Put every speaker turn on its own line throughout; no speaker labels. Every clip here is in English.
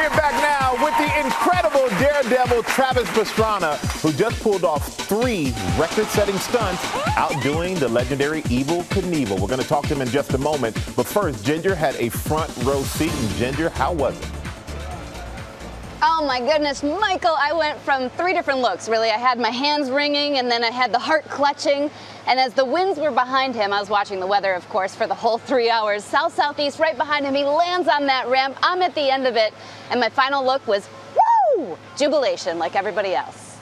We're back now with the incredible daredevil Travis Pastrana, who just pulled off 3 record-setting stunts, outdoing the legendary Evel Knievel. We're going to talk to him in just a moment. But first, Ginger had a front row seat. And Ginger, how was it?
Oh my goodness, Michael, I went from 3 different looks, really. I had my hands ringing, and then I had the heart clutching. And as the winds were behind him, I was watching the weather, of course, for the whole 3 hours. South-southeast, right behind him, he lands on that ramp. I'm at the end of it, and my final look was, woo! Jubilation, like everybody else.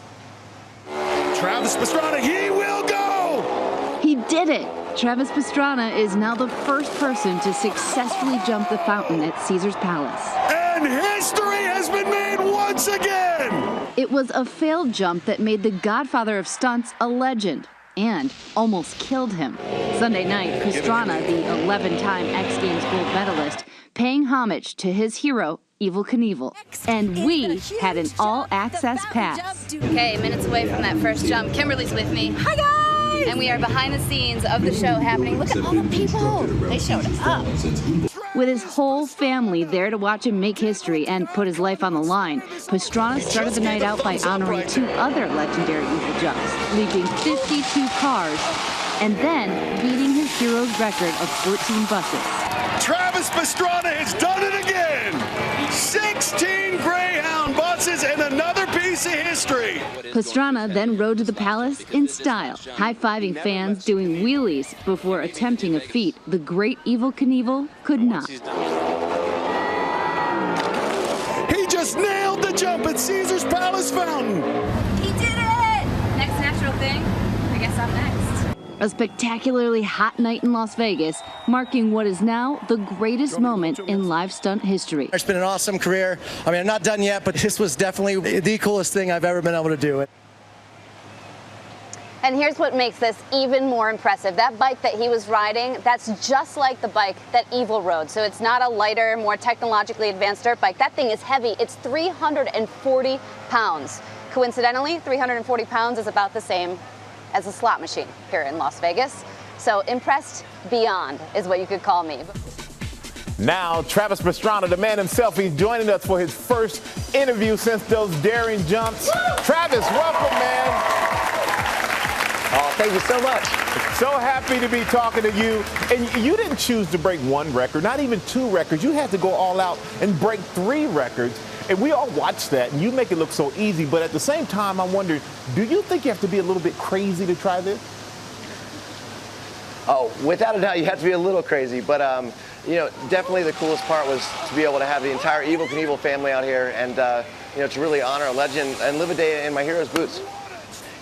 Travis Pastrana, he will go!
He did it! Travis Pastrana is now the first person to successfully jump the fountain at Caesar's Palace.
And history has been made once again!
It was a failed jump that made the godfather of stunts a legend and almost killed him. Sunday night, Pastrana, the 11-time X Games gold medalist, paying homage to his hero, Evel Knievel. And we had an all-access pass.
Okay, minutes away from that first jump. Kimberly's with me. Hi, guys! And we are behind the scenes of the show happening. Look at all the people. They showed up.
With his whole family there to watch him make history and put his life on the line, Pastrana started the night out by honoring 2 other legendary Evel jumps, leaping 52 cars and then beating his hero's record of 14 buses.
Travis Pastrana has done it again! 16 Greyhound buses and another piece of history!
Pastrana then rode to the palace in style, high-fiving fans, doing wheelies before attempting a feat the great Evel Knievel could not.
He just nailed the jump at Caesar's Palace fountain!
He did it! Next natural thing, I guess I'm next.
A spectacularly hot night in Las Vegas, marking what is now the greatest moment in live stunt history.
It's been an awesome career. I mean, I'm not done yet, but this was definitely the coolest thing I've ever been able to do.
And here's what makes this even more impressive. That bike that he was riding, that's just like the bike that Evel rode. So it's not a lighter, more technologically advanced dirt bike. That thing is heavy. It's 340 pounds. Coincidentally, 340 pounds is about the same as a slot machine here in Las Vegas. So impressed beyond is what you could call me.
Now, Travis Pastrana, the man himself, he's joining us for his first interview since those daring jumps. Travis, welcome, man.
Oh, thank you so much.
So happy to be talking to you. And you didn't choose to break 1 record, not even 2 records. You had to go all out and break 3 records. And we all watch that, and you make it look so easy. But at the same time, I'm wondering, do you think you have to be a little bit crazy to try this?
Oh, without a doubt, you have to be a little crazy. But, you know, definitely the coolest part was to be able to have the entire Evel Knievel family out here and, you know, to really honor a legend and live a day in my hero's boots.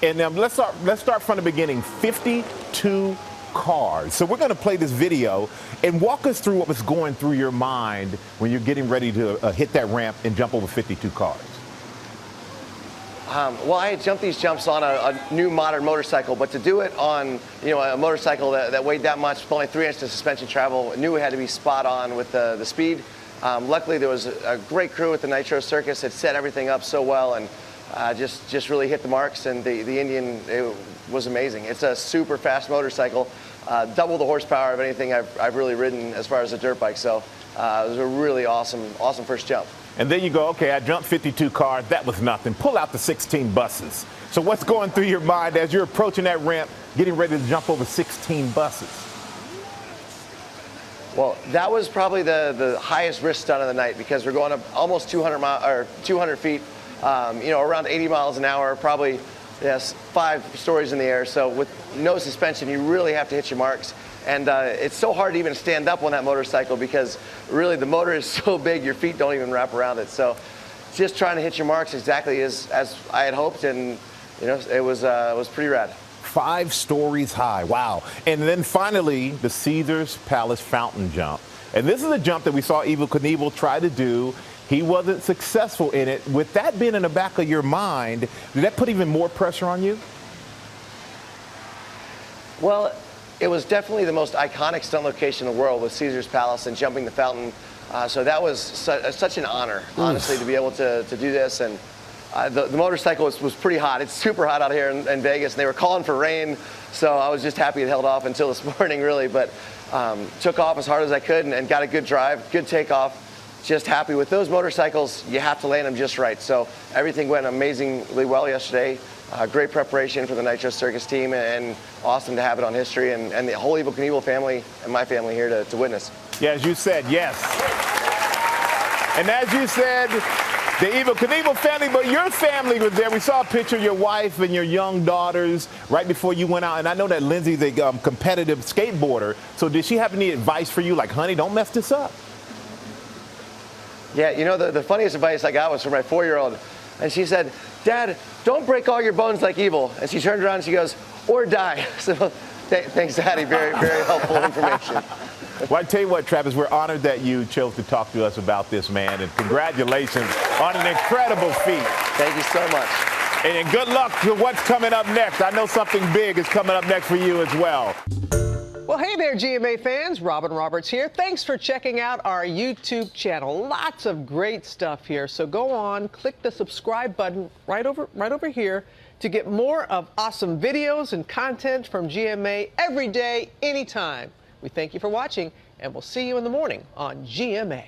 And let's start from the beginning. 52 cars. So we're going to play this video and walk us through what was going through your mind when you're getting ready to hit that ramp and jump over 52 cars.
Well, I had jumped these jumps on a new modern motorcycle, but to do it on, you know, a motorcycle that weighed that much, with only 3 inches of suspension travel, I knew it had to be spot on with the speed. Luckily, there was a great crew at the Nitro Circus that set everything up so well and just really hit the marks, and the Indian, it was amazing. It's a super fast motorcycle, double the horsepower of anything I've really ridden as far as a dirt bike, so it was a really awesome first jump.
And then you go, okay, I jumped 52 cars, that was nothing. Pull out the 16 buses. So what's going through your mind as you're approaching that ramp, getting ready to jump over 16 buses?
Well, that was probably the highest risk stunt of the night because we're going up almost 200 feet. You know, around 80 miles an hour, probably, yes, 5 stories in the air. So with no suspension, you really have to hit your marks. And it's so hard to even stand up on that motorcycle because really the motor is so big, your feet don't even wrap around it. So just trying to hit your marks exactly as I had hoped, and you know, it was pretty rad.
5 stories high, wow. And then finally, the Caesar's Palace fountain jump. And this is a jump that we saw Evel Knievel try to do. He wasn't successful in it. With that being in the back of your mind, did that put even more pressure on you?
Well, it was definitely the most iconic stunt location in the world with Caesar's Palace and jumping the fountain. So that was such an honor, honestly, to be able to do this. And the motorcycle was pretty hot. It's super hot out here in Vegas, and they were calling for rain. So I was just happy it held off until this morning, really. But took off as hard as I could and got a good drive, good takeoff. just happy with those motorcycles. You have to land them just right. So everything went amazingly well yesterday. Great preparation for the Nitro Circus team, and awesome to have it on history, and the whole Evel Knievel family and my family here to witness.
Yeah, as you said, yes. And as you said, the Evel Knievel family, but your family was there. We saw a picture of your wife and your young daughters right before you went out. And I know that Lindsay's a competitive skateboarder. So did she have any advice for you, like, honey, don't mess this up?
Yeah, you know, the funniest advice I got was from my 4-year-old. And she said, Dad, don't break all your bones like Evel. And she turned around and she goes, or die. So thanks, Daddy. Very, very helpful information.
Well, I tell you what, Travis, we're honored that you chose to talk to us about this, man. And congratulations on an incredible feat.
Thank you so much.
And good luck to what's coming up next. I know something big is coming up next for you as well.
Well, hey there, GMA fans. Robin Roberts here. Thanks for checking out our YouTube channel. Lots of great stuff here. So go on, click the subscribe button right over here to get more of awesome videos and content from GMA every day, anytime. We thank you for watching, and we'll see you in the morning on GMA.